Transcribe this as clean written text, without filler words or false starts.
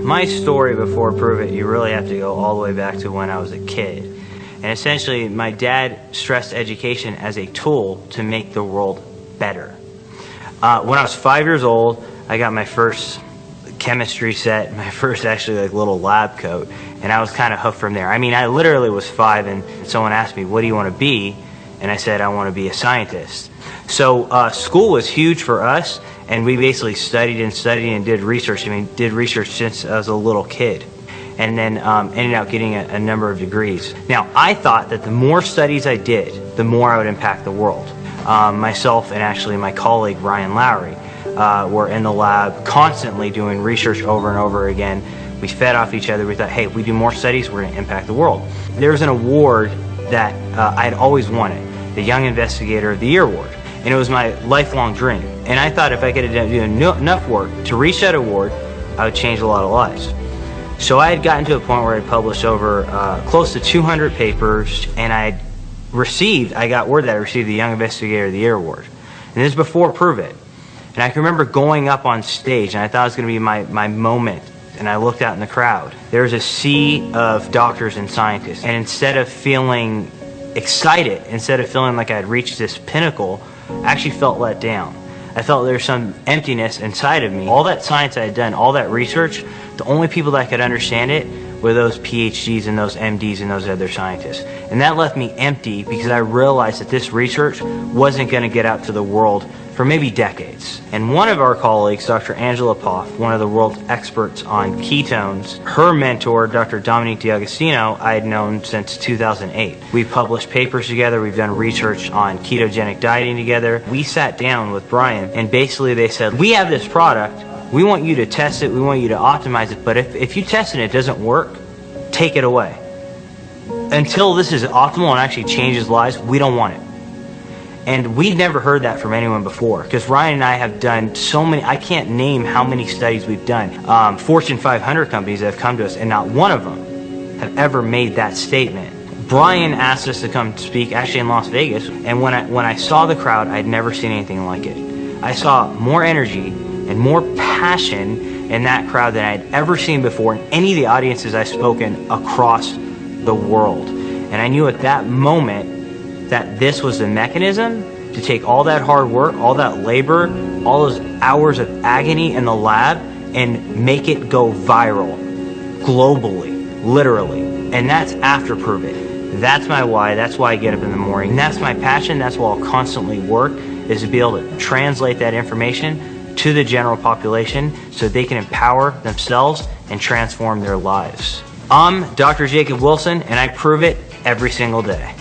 My story before Prüvit, you really have to go all the way back to when I was a kid. And essentially, my dad stressed education as a tool to make the world better. When I was 5 years old, I got my first chemistry set, my first actually like little lab coat, and I was kind of hooked from there. I mean, I literally was 5 and someone asked me, what do you want to be? And I said, I want to be a scientist. So school was huge for us, and we basically studied and did research. I mean, did research since I was a little kid, and then ended up getting a number of degrees. Now, I thought that the more studies I did, the more I would impact the world. Myself and actually my colleague, Ryan Lowry, were in the lab constantly doing research over and over again. We fed off each other. We thought, hey, if we do more studies, we're going to impact the world. There was an award that I'd always wanted, the Young Investigator of the Year Award. And it was my lifelong dream. And I thought if I could do enough work to reach that award, I would change a lot of lives. So I had gotten to a point where I'd published over close to 200 papers, and I got word that I received the Young Investigator of the Year Award. And this is before Prüvit. And I can remember going up on stage, and I thought it was going to be my moment. And I looked out in the crowd. There was a sea of doctors and scientists. And instead of feeling excited, instead of feeling like I had reached this pinnacle, I actually felt let down. I felt there was some emptiness inside of me. All that science I had done, all that research, the only people that could understand it were those PhDs and those MDs and those other scientists. And that left me empty because I realized that this research wasn't going to get out to the world for maybe decades. And one of our colleagues, Dr. Angela Poff, one of the world's experts on ketones, her mentor, Dr. Dominique D'Agostino, I had known since 2008. We've published papers together, we've done research on ketogenic dieting together. We sat down with Brian, and basically they said, we have this product, we want you to test it, we want you to optimize it, but if you test it and it doesn't work, take it away. Until this is optimal and actually changes lives, we don't want it. And we'd never heard that from anyone before, because Ryan and I have done so many, I can't name how many studies we've done. Fortune 500 companies that have come to us, and not one of them have ever made that statement. Brian asked us to come speak actually in Las Vegas, and when I saw the crowd, I'd never seen anything like it. I saw more energy and more passion in that crowd than I'd ever seen before in any of the audiences I've spoken across the world. And I knew at that moment that this was the mechanism to take all that hard work, all that labor, all those hours of agony in the lab and make it go viral globally, literally. And that's after Prüvit. That's my why. That's why I get up in the morning. And that's my passion. That's why I'll constantly work, is to be able to translate that information to the general population so they can empower themselves and transform their lives. I'm Dr. Jacob Wilson, and I prove it every single day.